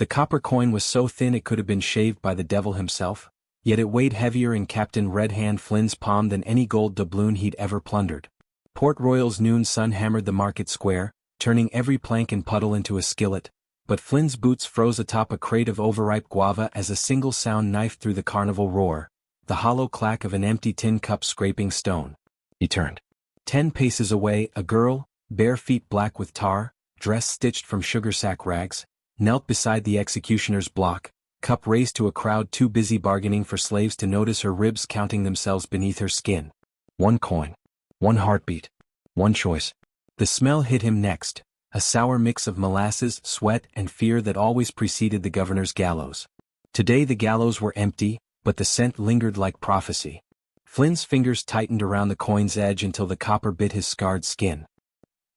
The copper coin was so thin it could have been shaved by the devil himself, yet it weighed heavier in Captain Red Hand Flynn's palm than any gold doubloon he'd ever plundered. Port Royal's noon sun hammered the market square, turning every plank and puddle into a skillet, but Flynn's boots froze atop a crate of overripe guava as a single sound knifed through the carnival roar, the hollow clack of an empty tin cup scraping stone. He turned. 10 paces away, a girl, bare feet black with tar, dress stitched from sugar sack rags, knelt beside the executioner's block, cup raised to a crowd too busy bargaining for slaves to notice her ribs counting themselves beneath her skin. One coin. One heartbeat. One choice. The smell hit him next, a sour mix of molasses, sweat, and fear that always preceded the governor's gallows. Today the gallows were empty, but the scent lingered like prophecy. Flynn's fingers tightened around the coin's edge until the copper bit his scarred skin.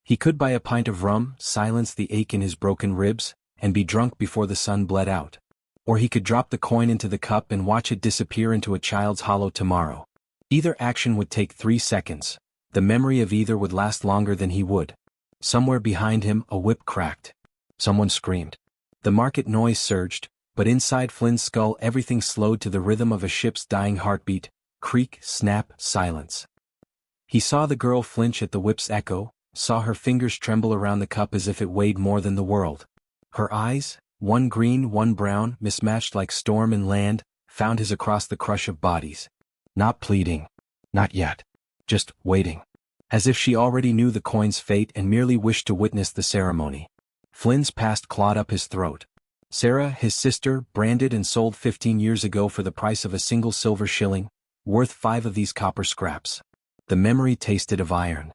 He could buy a pint of rum, silence the ache in his broken ribs, and be drunk before the sun bled out. Or he could drop the coin into the cup and watch it disappear into a child's hollow tomorrow. Either action would take 3 seconds. The memory of either would last longer than he would. Somewhere behind him, a whip cracked. Someone screamed. The market noise surged, but inside Flynn's skull everything slowed to the rhythm of a ship's dying heartbeat, creak, snap, silence. He saw the girl flinch at the whip's echo, saw her fingers tremble around the cup as if it weighed more than the world. Her eyes, one green, one brown, mismatched like storm and land, found his across the crush of bodies. Not pleading. Not yet. Just waiting. As if she already knew the coin's fate and merely wished to witness the ceremony. Flynn's past clawed up his throat. Sarah, his sister, branded and sold 15 years ago for the price of a single silver shilling, worth 5 of these copper scraps. The memory tasted of iron.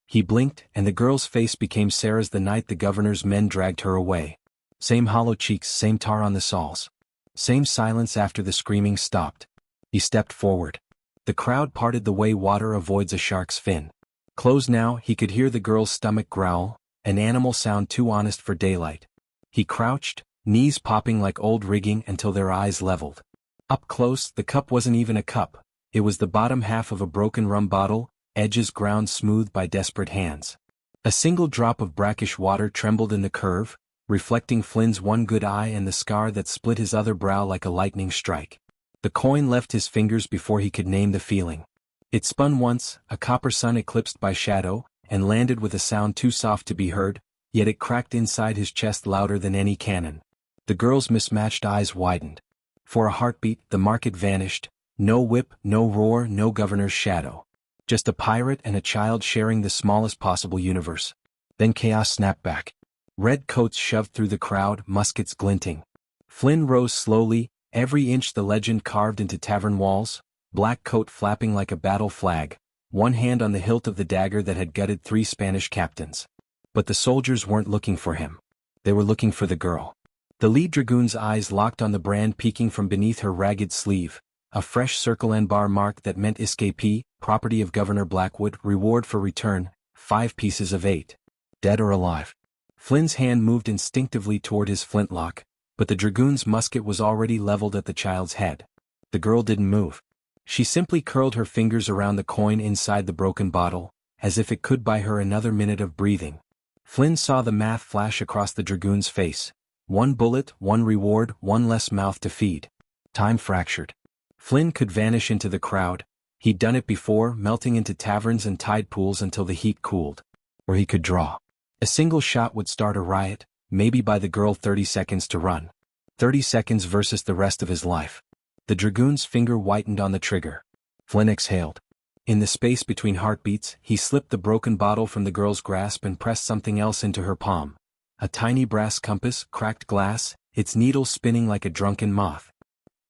He blinked, and the girl's face became Sarah's the night the governor's men dragged her away. Same hollow cheeks, same tar on the soles. Same silence after the screaming stopped. He stepped forward. The crowd parted the way water avoids a shark's fin. Close now, he could hear the girl's stomach growl, an animal sound too honest for daylight. He crouched, knees popping like old rigging until their eyes leveled. Up close, the cup wasn't even a cup. It was the bottom half of a broken rum bottle, edges ground smooth by desperate hands. A single drop of brackish water trembled in the curve, reflecting Flynn's one good eye and the scar that split his other brow like a lightning strike. The coin left his fingers before he could name the feeling. It spun once, a copper sun eclipsed by shadow, and landed with a sound too soft to be heard, yet it cracked inside his chest louder than any cannon. The girl's mismatched eyes widened. For a heartbeat, the market vanished. No whip, no roar, no governor's shadow. Just a pirate and a child sharing the smallest possible universe. Then chaos snapped back. Red coats shoved through the crowd, muskets glinting. Flynn rose slowly, every inch the legend carved into tavern walls, black coat flapping like a battle flag, one hand on the hilt of the dagger that had gutted 3 Spanish captains. But the soldiers weren't looking for him. They were looking for the girl. The lead dragoon's eyes locked on the brand peeking from beneath her ragged sleeve, a fresh circle and bar mark that meant escapee, property of Governor Blackwood, reward for return, 5 pieces of 8. Dead or alive. Flynn's hand moved instinctively toward his flintlock, but the dragoon's musket was already leveled at the child's head. The girl didn't move. She simply curled her fingers around the coin inside the broken bottle, as if it could buy her another minute of breathing. Flynn saw the math flash across the dragoon's face. 1 bullet, 1 reward, 1 less mouth to feed. Time fractured. Flynn could vanish into the crowd. He'd done it before, melting into taverns and tide pools until the heat cooled. Or he could draw. A single shot would start a riot, maybe buy the girl 30 seconds to run. 30 seconds versus the rest of his life. The dragoon's finger whitened on the trigger. Flynn exhaled. In the space between heartbeats, he slipped the broken bottle from the girl's grasp and pressed something else into her palm. A tiny brass compass, cracked glass, its needle spinning like a drunken moth.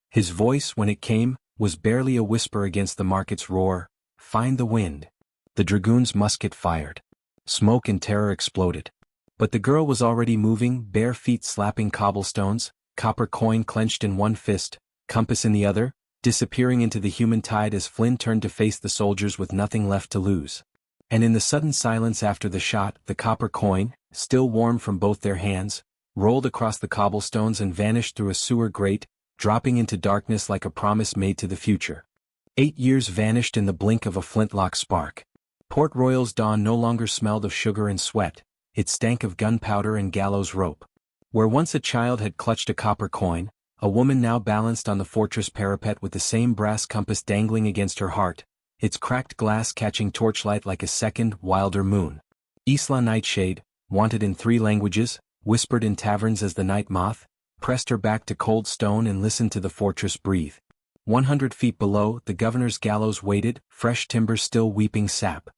His voice, when it came, was barely a whisper against the market's roar. Find the wind. The dragoon's musket fired. Smoke and terror exploded. But the girl was already moving, bare feet slapping cobblestones, copper coin clenched in one fist, compass in the other, disappearing into the human tide as Flynn turned to face the soldiers with nothing left to lose. And in the sudden silence after the shot, the copper coin, still warm from both their hands, rolled across the cobblestones and vanished through a sewer grate, dropping into darkness like a promise made to the future. 8 years vanished in the blink of a flintlock spark. Port Royal's dawn no longer smelled of sugar and sweat, it stank of gunpowder and gallows rope. Where once a child had clutched a copper coin, a woman now balanced on the fortress parapet with the same brass compass dangling against her heart, its cracked glass catching torchlight like a second, wilder moon. Isla Nightshade, wanted in 3 languages, whispered in taverns as the night moth, pressed her back to cold stone and listened to the fortress breathe. 100 feet below, the governor's gallows waited, fresh timber still weeping sap.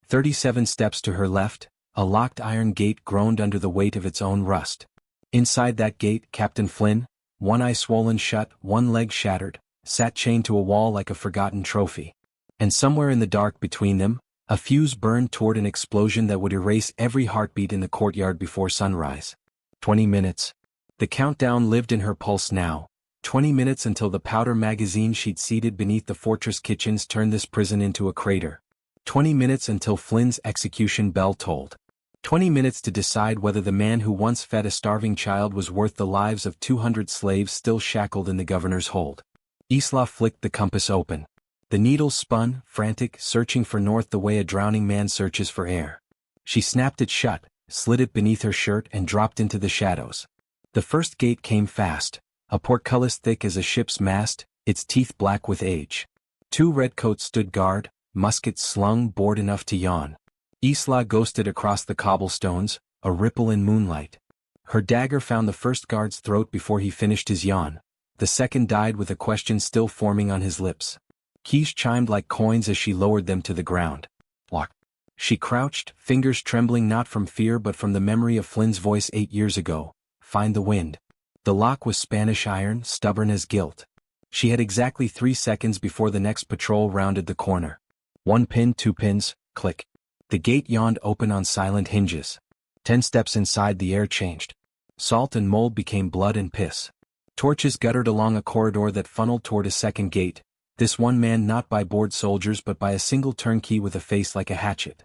37 steps to her left, a locked iron gate groaned under the weight of its own rust. Inside that gate, Captain Flynn, one eye swollen shut, one leg shattered, sat chained to a wall like a forgotten trophy. And somewhere in the dark between them, a fuse burned toward an explosion that would erase every heartbeat in the courtyard before sunrise. 20 minutes. The countdown lived in her pulse now. 20 minutes until the powder magazine she'd seated beneath the fortress kitchens turned this prison into a crater. 20 minutes until Flynn's execution bell tolled. 20 minutes to decide whether the man who once fed a starving child was worth the lives of 200 slaves still shackled in the governor's hold. Isla flicked the compass open. The needle spun, frantic, searching for north the way a drowning man searches for air. She snapped it shut, slid it beneath her shirt and dropped into the shadows. The first gate came fast, a portcullis thick as a ship's mast, its teeth black with age. 2 redcoats stood guard, muskets slung, bored enough to yawn. Isla ghosted across the cobblestones, a ripple in moonlight. Her dagger found the first guard's throat before he finished his yawn. The second died with a question still forming on his lips. Keys chimed like coins as she lowered them to the ground. Lock. She crouched, fingers trembling not from fear but from the memory of Flynn's voice 8 years ago. Find the wind. The lock was Spanish iron, stubborn as guilt. She had exactly 3 seconds before the next patrol rounded the corner. 1 pin, 2 pins, click. The gate yawned open on silent hinges. 10 steps inside, the air changed. Salt and mold became blood and piss. Torches guttered along a corridor that funneled toward a second gate, this one manned not by bored soldiers but by a single turnkey with a face like a hatchet.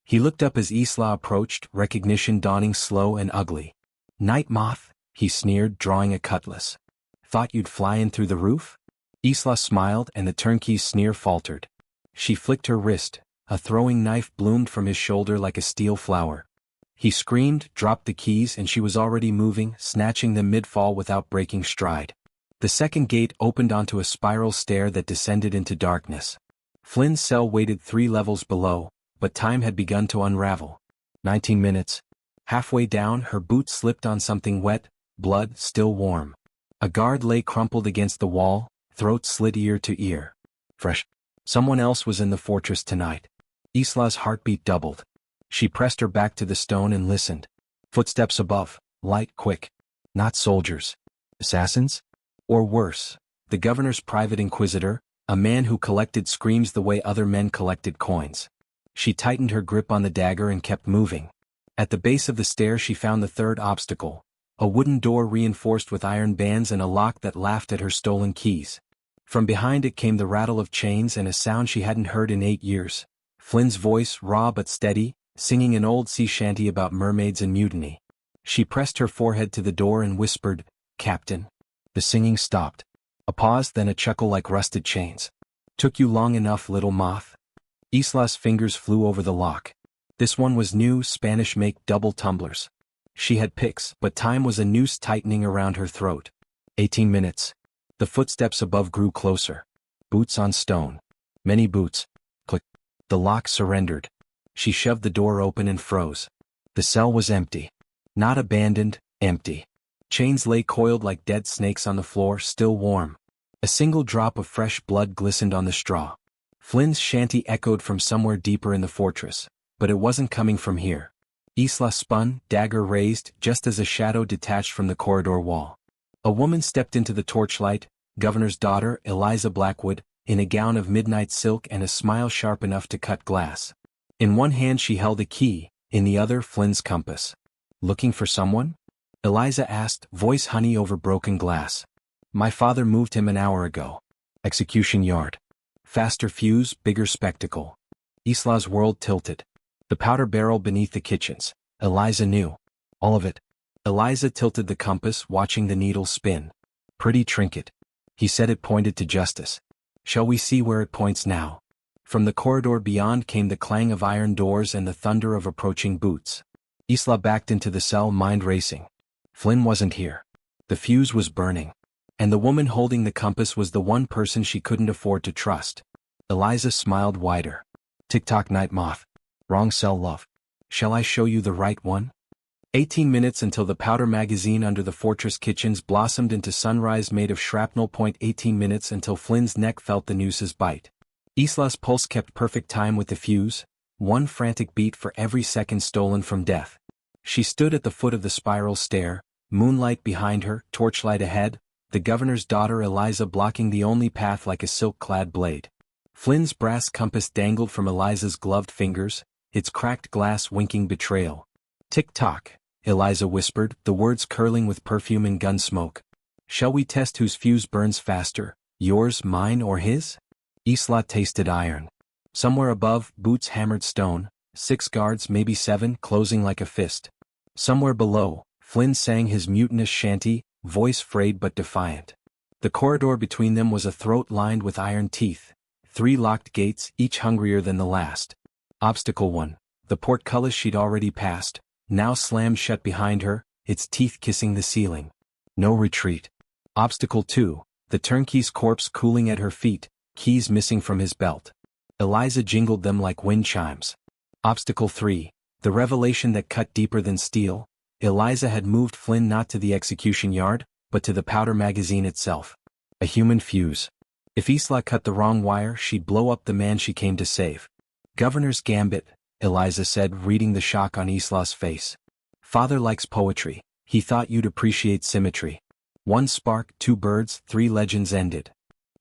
He looked up as Isla approached, recognition dawning slow and ugly. Night moth, he sneered, drawing a cutlass. Thought you'd fly in through the roof? Isla smiled and the turnkey's sneer faltered. She flicked her wrist. A throwing knife bloomed from his shoulder like a steel flower. He screamed, dropped the keys, and she was already moving, snatching them mid-fall without breaking stride. The second gate opened onto a spiral stair that descended into darkness. Flynn's cell waited 3 levels below, but time had begun to unravel. 19 minutes. Halfway down, her boot slipped on something wet, blood still warm. A guard lay crumpled against the wall, throat slit ear to ear. Fresh. Someone else was in the fortress tonight. Isla's heartbeat doubled. She pressed her back to the stone and listened. Footsteps above, light, quick. Not soldiers. Assassins? Or worse, the governor's private inquisitor, a man who collected screams the way other men collected coins. She tightened her grip on the dagger and kept moving. At the base of the stair she found the third obstacle, a wooden door reinforced with iron bands and a lock that laughed at her stolen keys. From behind it came the rattle of chains and a sound she hadn't heard in 8 years. Flynn's voice, raw but steady, singing an old sea shanty about mermaids and mutiny. She pressed her forehead to the door and whispered, "Captain." The singing stopped. A pause, then a chuckle like rusted chains. "Took you long enough, little moth?" Isla's fingers flew over the lock. This one was new, Spanish make, double tumblers. She had picks, but time was a noose tightening around her throat. 18 minutes. The footsteps above grew closer. Boots on stone. Many boots. Click. The lock surrendered. She shoved the door open and froze. The cell was empty. Not abandoned, empty. Chains lay coiled like dead snakes on the floor, still warm. A single drop of fresh blood glistened on the straw. Flynn's shanty echoed from somewhere deeper in the fortress, but it wasn't coming from here. Isla spun, dagger raised, just as a shadow detached from the corridor wall. A woman stepped into the torchlight, governor's daughter, Eliza Blackwood, in a gown of midnight silk and a smile sharp enough to cut glass. In one hand she held a key, in the other Flynn's compass. "Looking for someone?" Eliza asked, voice honey over broken glass. "My father moved him an hour ago. Execution yard. Faster fuse, bigger spectacle." Isla's world tilted. The powder barrel beneath the kitchens. Eliza knew. All of it. Eliza tilted the compass, watching the needle spin. "Pretty trinket." He said it pointed to justice. "Shall we see where it points now?" From the corridor beyond came the clang of iron doors and the thunder of approaching boots. Isla backed into the cell, mind racing. Flynn wasn't here. The fuse was burning. And the woman holding the compass was the one person she couldn't afford to trust. Eliza smiled wider. Tick-tock, night moth. Wrong cell, love. Shall I show you the right one? 18 minutes until the powder magazine under the fortress kitchens blossomed into sunrise made of shrapnel. 18 minutes until Flynn's neck felt the nooses bite. Isla's pulse kept perfect time with the fuse, one frantic beat for every second stolen from death. She stood at the foot of the spiral stair, moonlight behind her, torchlight ahead, the governor's daughter Eliza blocking the only path like a silk-clad blade. Flynn's brass compass dangled from Eliza's gloved fingers, its cracked glass winking betrayal. Tick-tock, Eliza whispered, the words curling with perfume and gun smoke. Shall we test whose fuse burns faster, yours, mine, or his? Isla tasted iron. Somewhere above, boots hammered stone, 6 guards, maybe 7, closing like a fist. Somewhere below, Flynn sang his mutinous shanty, voice frayed but defiant. The corridor between them was a throat lined with iron teeth, 3 locked gates, each hungrier than the last. Obstacle 1, the portcullis she'd already passed, now slammed shut behind her, its teeth kissing the ceiling. No retreat. Obstacle 2, the turnkey's corpse cooling at her feet, keys missing from his belt. Eliza jingled them like wind chimes. Obstacle 3, the revelation that cut deeper than steel. Eliza had moved Flynn not to the execution yard, but to the powder magazine itself. A human fuse. If Isla cut the wrong wire, she'd blow up the man she came to save. Governor's gambit, Eliza said, reading the shock on Isla's face. Father likes poetry. He thought you'd appreciate symmetry. 1 spark, 2 birds, 3 legends ended.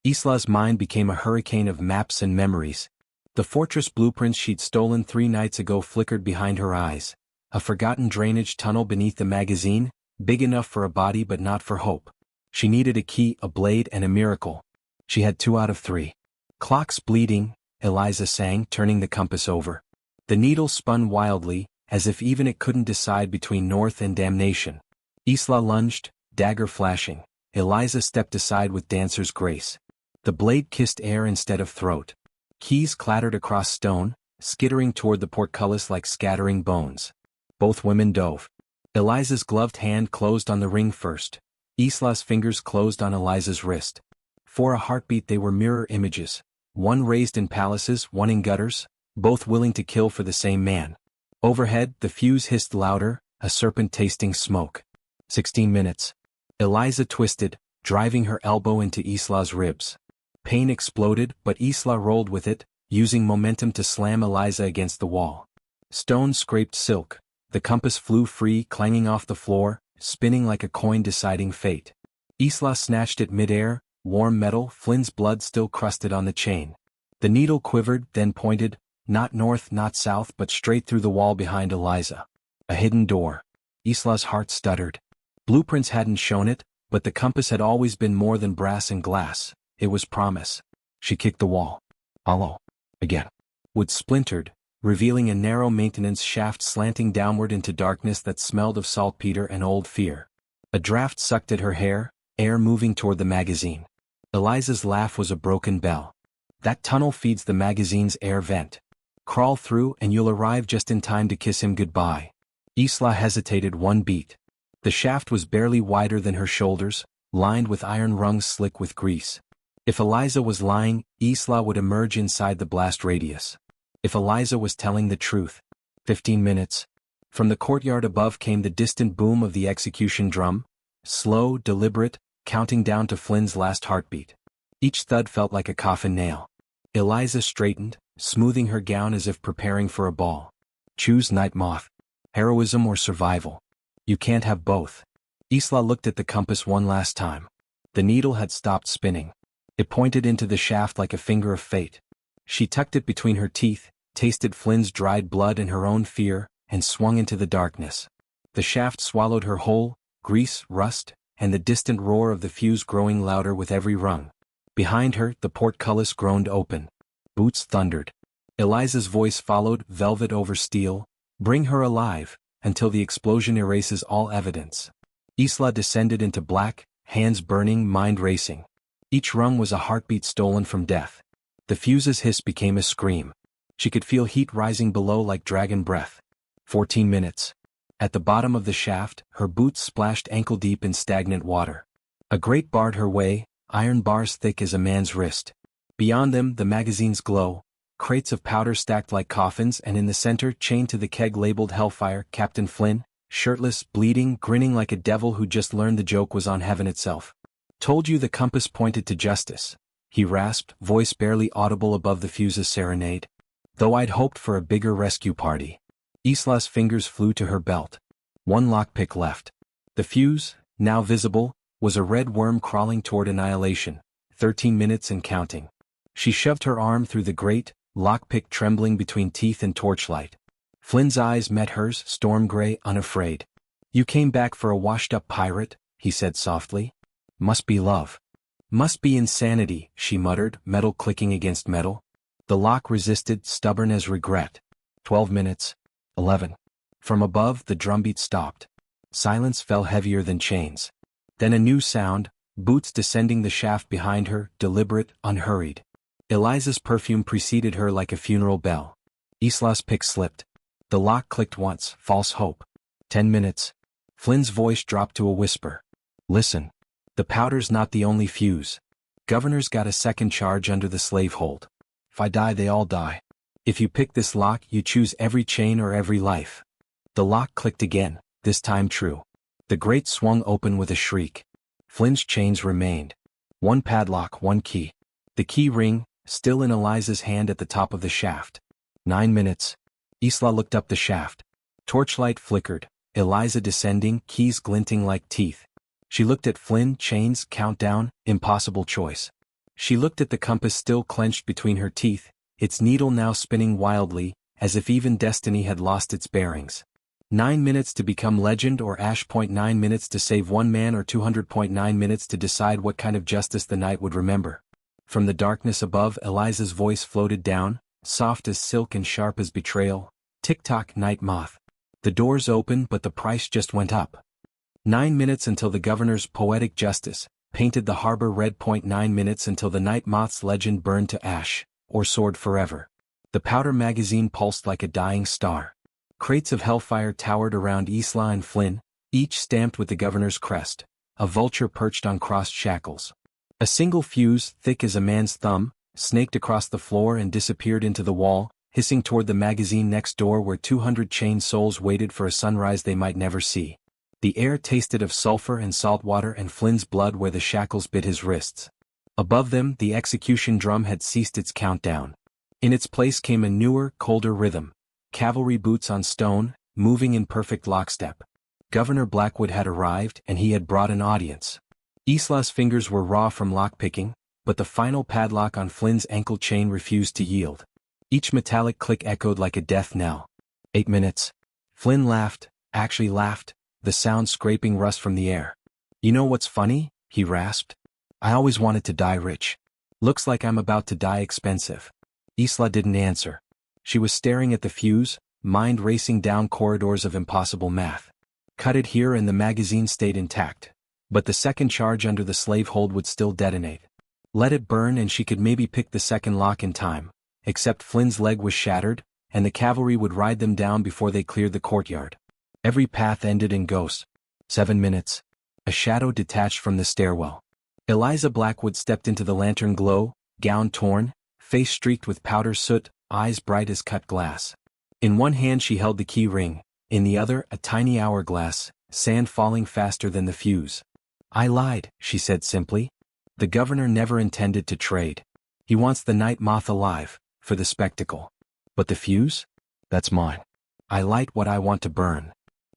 Isla's mind became a hurricane of maps and memories. The fortress blueprints she'd stolen 3 nights ago flickered behind her eyes. A forgotten drainage tunnel beneath the magazine, big enough for a body but not for hope. She needed a key, a blade, and a miracle. She had 2 out of 3. Clock's bleeding, Eliza sang, turning the compass over. The needle spun wildly, as if even it couldn't decide between north and damnation. Isla lunged, dagger flashing. Eliza stepped aside with dancer's grace. The blade kissed air instead of throat. Keys clattered across stone, skittering toward the portcullis like scattering bones. Both women dove. Eliza's gloved hand closed on the ring first. Isla's fingers closed on Eliza's wrist. For a heartbeat they were mirror images. One raised in palaces, one in gutters, both willing to kill for the same man. Overhead, the fuse hissed louder, a serpent tasting smoke. 16 minutes. Eliza twisted, driving her elbow into Isla's ribs. Pain exploded, but Isla rolled with it, using momentum to slam Eliza against the wall. Stone scraped silk. The compass flew free, clanging off the floor, spinning like a coin deciding fate. Isla snatched it midair, warm metal, Flynn's blood still crusted on the chain. The needle quivered, then pointed, not north, not south, but straight through the wall behind Eliza. A hidden door. Isla's heart stuttered. Blueprints hadn't shown it, but the compass had always been more than brass and glass. It was promise. She kicked the wall. Hollow. Again. Wood splintered, revealing a narrow maintenance shaft slanting downward into darkness that smelled of saltpeter and old fear. A draft sucked at her hair, air moving toward the magazine. Eliza's laugh was a broken bell. That tunnel feeds the magazine's air vent. Crawl through and you'll arrive just in time to kiss him goodbye. Isla hesitated 1 beat. The shaft was barely wider than her shoulders, lined with iron rungs slick with grease. If Eliza was lying, Isla would emerge inside the blast radius. If Eliza was telling the truth. 15 minutes. From the courtyard above came the distant boom of the execution drum, slow, deliberate, counting down to Flynn's last heartbeat. Each thud felt like a coffin nail. Eliza straightened, smoothing her gown as if preparing for a ball. Choose, night moth. Heroism or survival. You can't have both. Isla looked at the compass one last time. The needle had stopped spinning. It pointed into the shaft like a finger of fate. She tucked it between her teeth, tasted Flynn's dried blood and her own fear, and swung into the darkness. The shaft swallowed her whole, grease, rust, and the distant roar of the fuse growing louder with every rung. Behind her, the portcullis groaned open. Boots thundered. Eliza's voice followed, velvet over steel. Bring her alive, until the explosion erases all evidence. Isla descended into black, hands burning, mind racing. Each rung was a heartbeat stolen from death. The fuse's hiss became a scream. She could feel heat rising below like dragon breath. 14 minutes. At the bottom of the shaft, her boots splashed ankle-deep in stagnant water. A grate barred her way, iron bars thick as a man's wrist. Beyond them, the magazine's glow, crates of powder stacked like coffins, and in the center, chained to the keg labeled Hellfire, Captain Flynn, shirtless, bleeding, grinning like a devil who just learned the joke was on heaven itself. "Told you the compass pointed to justice," he rasped, voice barely audible above the fuse's serenade. "Though I'd hoped for a bigger rescue party." Isla's fingers flew to her belt. One lockpick left. The fuse, now visible, was a red worm crawling toward annihilation, 13 minutes and counting. She shoved her arm through the grate, lockpick trembling between teeth and torchlight. Flynn's eyes met hers, storm gray, unafraid. "You came back for a washed-up pirate," he said softly. "Must be love." "Must be insanity," she muttered, metal clicking against metal. The lock resisted, stubborn as regret. 12 minutes. 11. From above, the drumbeat stopped. Silence fell heavier than chains. Then a new sound, boots descending the shaft behind her, deliberate, unhurried. Eliza's perfume preceded her like a funeral bell. Isla's pick slipped. The lock clicked once, false hope. 10 minutes. Flynn's voice dropped to a whisper. "Listen. The powder's not the only fuse. Governor's got a second charge under the slave hold. If I die, they all die. If you pick this lock, you choose every chain or every life." The lock clicked again, this time true. The grate swung open with a shriek. Flynn's chains remained. One padlock, one key. The key ring, still in Eliza's hand at the top of the shaft. 9 minutes. Isla looked up the shaft. Torchlight flickered, Eliza descending, keys glinting like teeth. She looked at Flynn, chains, countdown, impossible choice. She looked at the compass still clenched between her teeth, its needle now spinning wildly, as if even destiny had lost its bearings. 9 minutes to become legend or ash. 9 minutes to save one man or 200.9 minutes to decide what kind of justice the night would remember. From the darkness above, Eliza's voice floated down, soft as silk and sharp as betrayal. "Tick-tock, night moth. The door's open but the price just went up. 9 minutes until the governor's poetic justice painted the harbor red. 9 minutes until the night moth's legend burned to ash, or soared forever." The powder magazine pulsed like a dying star. Crates of Hellfire towered around Isla and Flynn, each stamped with the governor's crest, a vulture perched on crossed shackles. A single fuse, thick as a man's thumb, snaked across the floor and disappeared into the wall, hissing toward the magazine next door where 200 chained souls waited for a sunrise they might never see. The air tasted of sulfur and salt water and Flynn's blood where the shackles bit his wrists. Above them, the execution drum had ceased its countdown. In its place came a newer, colder rhythm. Cavalry boots on stone, moving in perfect lockstep. Governor Blackwood had arrived and he had brought an audience. Isla's fingers were raw from lockpicking, but the final padlock on Flynn's ankle chain refused to yield. Each metallic click echoed like a death knell. 8 minutes. Flynn laughed, actually laughed, the sound scraping rust from the air. "You know what's funny?" he rasped. "I always wanted to die rich. Looks like I'm about to die expensive." Isla didn't answer. She was staring at the fuse, mind racing down corridors of impossible math. Cut it here and the magazine stayed intact. But the second charge under the slave hold would still detonate. Let it burn and she could maybe pick the second lock in time, except Flynn's leg was shattered, and the cavalry would ride them down before they cleared the courtyard. Every path ended in ghosts. 7 minutes. A shadow detached from the stairwell. Eliza Blackwood stepped into the lantern glow, gown torn, face streaked with powder soot, eyes bright as cut glass. In one hand she held the key ring, in the other a tiny hourglass, sand falling faster than the fuse. "I lied," she said simply. "The governor never intended to trade. He wants the night moth alive, for the spectacle. But the fuse? That's mine. I light what I want to burn."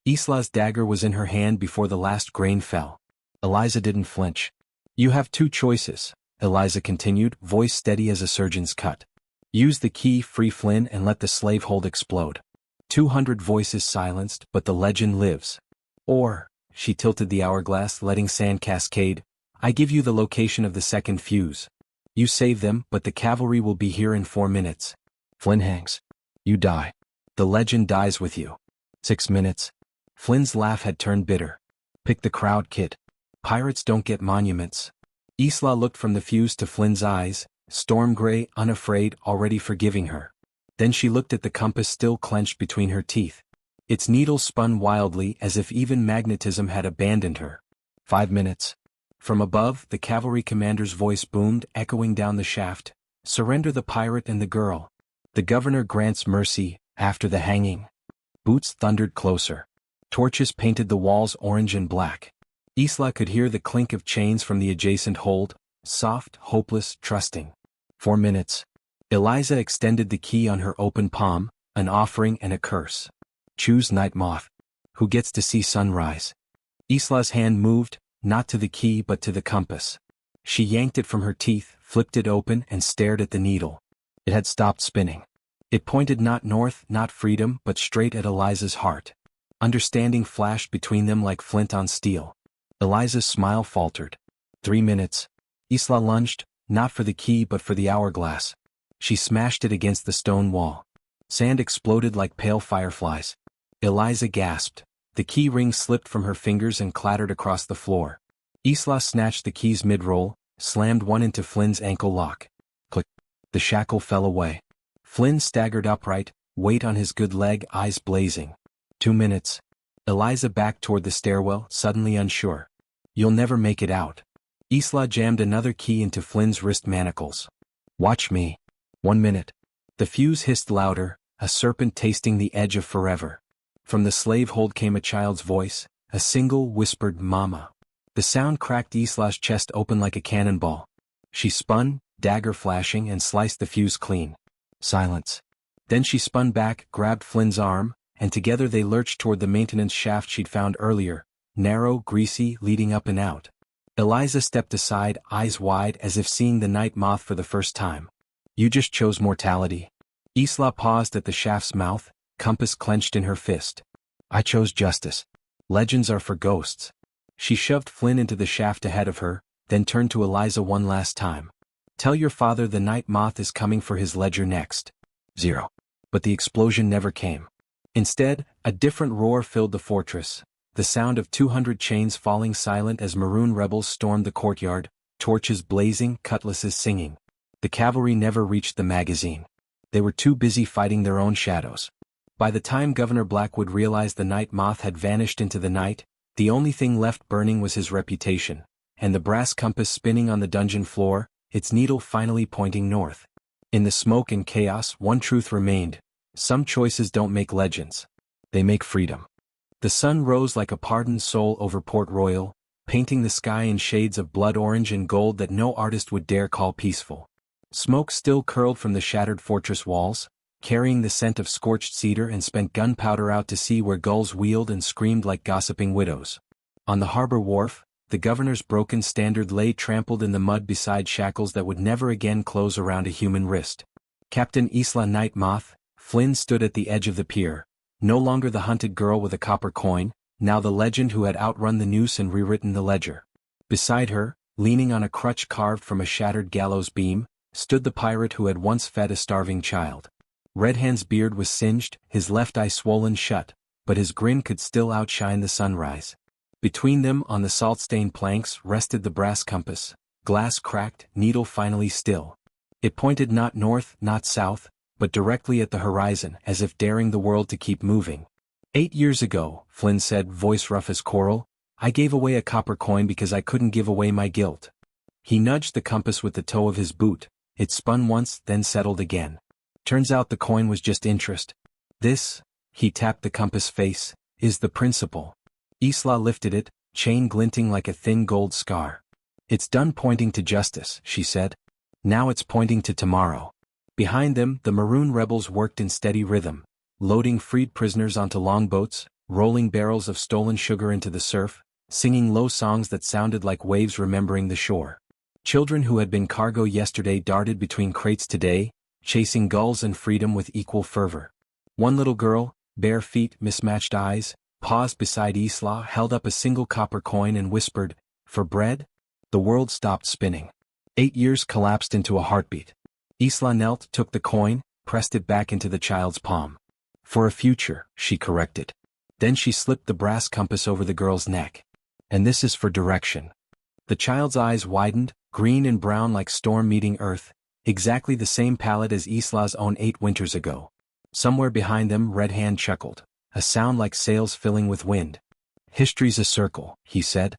Isla's dagger was in her hand before the last grain fell. Eliza didn't flinch. "You have two choices," Eliza continued, voice steady as a surgeon's cut. "Use the key, free Flynn, and let the slave hold explode. 200 voices silenced, but the legend lives. Or," she tilted the hourglass, letting sand cascade, "I give you the location of the second fuse. You save them, but the cavalry will be here in 4 minutes. Flynn hangs. You die. The legend dies with you. 6 minutes." Flynn's laugh had turned bitter. "Pick the crowd, kid. Pirates don't get monuments." Isla looked from the fuse to Flynn's eyes, storm gray, unafraid, already forgiving her. Then she looked at the compass still clenched between her teeth. Its needle spun wildly as if even magnetism had abandoned her. 5 minutes. From above, the cavalry commander's voice boomed, echoing down the shaft. Surrender the pirate and the girl. The governor grants mercy, after the hanging. Boots thundered closer. Torches painted the walls orange and black. Isla could hear the clink of chains from the adjacent hold, soft, hopeless, trusting. 4 minutes. Eliza extended the key on her open palm, an offering and a curse. Choose Night Moth. Who gets to see sunrise? Isla's hand moved, not to the key but to the compass. She yanked it from her teeth, flipped it open and stared at the needle. It had stopped spinning. It pointed not north, not freedom, but straight at Eliza's heart. Understanding flashed between them like flint on steel. Eliza's smile faltered. 3 minutes. Isla lunged, not for the key but for the hourglass. She smashed it against the stone wall. Sand exploded like pale fireflies. Eliza gasped. The key ring slipped from her fingers and clattered across the floor. Isla snatched the keys mid-roll, slammed one into Flynn's ankle lock. Click. The shackle fell away. Flynn staggered upright, weight on his good leg, eyes blazing. 2 minutes. Eliza backed toward the stairwell, suddenly unsure. You'll never make it out. Isla jammed another key into Flynn's wrist manacles. Watch me. 1 minute. The fuse hissed louder, a serpent tasting the edge of forever. From the slave hold came a child's voice, a single whispered mama. The sound cracked Isla's chest open like a cannonball. She spun, dagger flashing, and sliced the fuse clean. Silence. Then she spun back, grabbed Flynn's arm, and together they lurched toward the maintenance shaft she'd found earlier, narrow, greasy, leading up and out. Eliza stepped aside, eyes wide as if seeing the Night Moth for the first time. You just chose mortality. Isla paused at the shaft's mouth, compass clenched in her fist. I chose justice. Legends are for ghosts. She shoved Flynn into the shaft ahead of her, then turned to Eliza one last time. Tell your father the Night Moth is coming for his ledger next. 0. But the explosion never came. Instead, a different roar filled the fortress, the sound of 200 chains falling silent as maroon rebels stormed the courtyard, torches blazing, cutlasses singing. The cavalry never reached the magazine. They were too busy fighting their own shadows. By the time Governor Blackwood realized the Night Moth had vanished into the night, the only thing left burning was his reputation, and the brass compass spinning on the dungeon floor, its needle finally pointing north. In the smoke and chaos, one truth remained: some choices don't make legends. They make freedom. The sun rose like a pardoned soul over Port Royal, painting the sky in shades of blood orange and gold that no artist would dare call peaceful. Smoke still curled from the shattered fortress walls, carrying the scent of scorched cedar and spent gunpowder out to sea where gulls wheeled and screamed like gossiping widows. On the harbor wharf, the governor's broken standard lay trampled in the mud beside shackles that would never again close around a human wrist. Captain Isla Night Moth, Flynn stood at the edge of the pier, no longer the hunted girl with a copper coin, now the legend who had outrun the noose and rewritten the ledger. Beside her, leaning on a crutch carved from a shattered gallows beam, stood the pirate who had once fed a starving child. Redhand's beard was singed, his left eye swollen shut, but his grin could still outshine the sunrise. Between them, on the salt-stained planks, rested the brass compass, glass cracked, needle finally still. It pointed not north, not south, but directly at the horizon, as if daring the world to keep moving. 8 years ago, Flynn said, voice rough as coral, I gave away a copper coin because I couldn't give away my guilt. He nudged the compass with the toe of his boot. It spun once, then settled again. Turns out the coin was just interest. This, he tapped the compass face, is the principle. Isla lifted it, chain glinting like a thin gold scar. It's done pointing to justice, she said. Now it's pointing to tomorrow. Behind them, the maroon rebels worked in steady rhythm, loading freed prisoners onto longboats, rolling barrels of stolen sugar into the surf, singing low songs that sounded like waves remembering the shore. Children who had been cargo yesterday darted between crates today, chasing gulls and freedom with equal fervor. One little girl, bare feet, mismatched eyes, paused beside Isla, held up a single copper coin and whispered, for bread? The world stopped spinning. 8 years collapsed into a heartbeat. Isla knelt, took the coin, pressed it back into the child's palm. For a future, she corrected. Then she slipped the brass compass over the girl's neck. And this is for direction. The child's eyes widened, green and brown like storm meeting earth, exactly the same palette as Isla's own 8 winters ago. Somewhere behind them, Redhand chuckled. a sound like sails filling with wind. History's a circle, he said.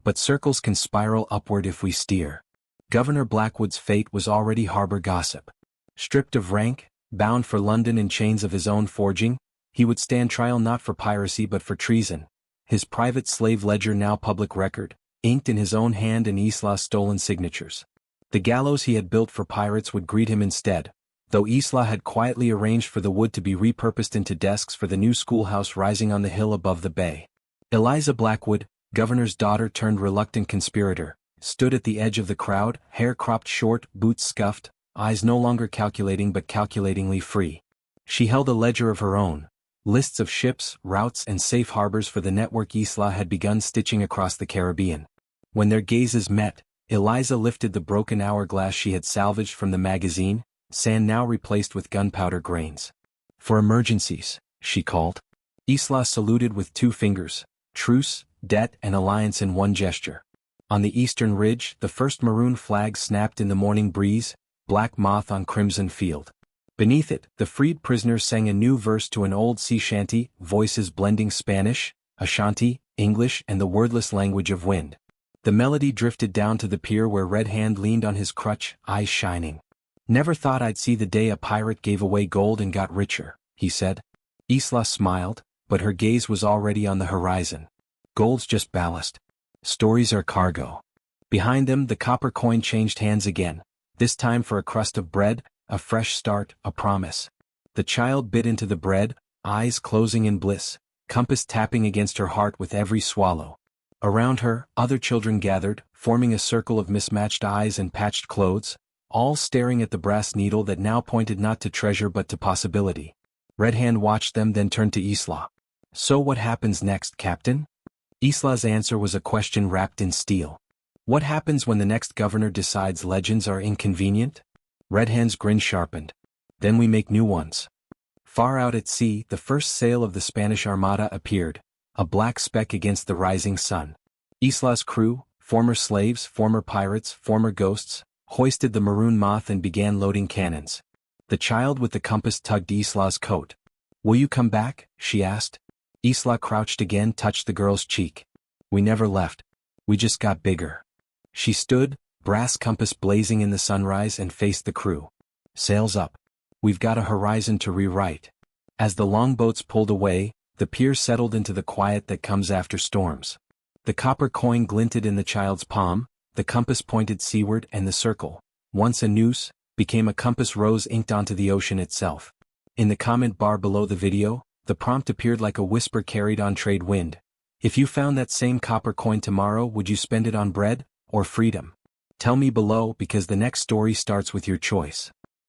But circles can spiral upward if we steer. Governor Blackwood's fate was already harbor gossip. Stripped of rank, bound for London in chains of his own forging, he would stand trial not for piracy but for treason. His private slave ledger now public record, inked in his own hand and Isla's stolen signatures. The gallows he had built for pirates would greet him instead, though Isla had quietly arranged for the wood to be repurposed into desks for the new schoolhouse rising on the hill above the bay. Eliza Blackwood, governor's daughter turned reluctant conspirator, stood at the edge of the crowd, hair cropped short, boots scuffed, eyes no longer calculating but calculatingly free. She held a ledger of her own, lists of ships, routes and safe harbors for the network Isla had begun stitching across the Caribbean. When their gazes met, Eliza lifted the broken hourglass she had salvaged from the magazine, sand now replaced with gunpowder grains. For emergencies, she called. Isla saluted with 2 fingers, truce, debt and alliance in one gesture. On the eastern ridge, the first maroon flag snapped in the morning breeze, black moth on crimson field. Beneath it, the freed prisoners sang a new verse to an old sea shanty, voices blending Spanish, Ashanti, English and the wordless language of wind. The melody drifted down to the pier where Red Hand leaned on his crutch, eyes shining. "Never thought I'd see the day a pirate gave away gold and got richer," he said. Isla smiled, but her gaze was already on the horizon. "Gold's just ballast. Stories are cargo." Behind them the copper coin changed hands again, this time for a crust of bread, a fresh start, a promise. The child bit into the bread, eyes closing in bliss, compass tapping against her heart with every swallow. Around her, other children gathered, forming a circle of mismatched eyes and patched clothes, all staring at the brass needle that now pointed not to treasure but to possibility. Red Hand watched them then turned to Isla. "So what happens next, Captain?" Isla's answer was a question wrapped in steel. "What happens when the next governor decides legends are inconvenient?" Red Hand's grin sharpened. "Then we make new ones." Far out at sea, the first sail of the Spanish Armada appeared, a black speck against the rising sun. Isla's crew, former slaves, former pirates, former ghosts, hoisted the maroon moth and began loading cannons. The child with the compass tugged Isla's coat. "Will you come back?" she asked. Isla crouched again, touched the girl's cheek. "We never left. We just got bigger." She stood, brass compass blazing in the sunrise and faced the crew. "Sails up. We've got a horizon to rewrite." As the longboats pulled away, the pier settled into the quiet that comes after storms. The copper coin glinted in the child's palm, the compass pointed seaward and the circle, once a noose, became a compass rose inked onto the ocean itself. In the comment bar below the video, the prompt appeared like a whisper carried on trade wind. "If you found that same copper coin tomorrow, would you spend it on bread or freedom? Tell me below because the next story starts with your choice."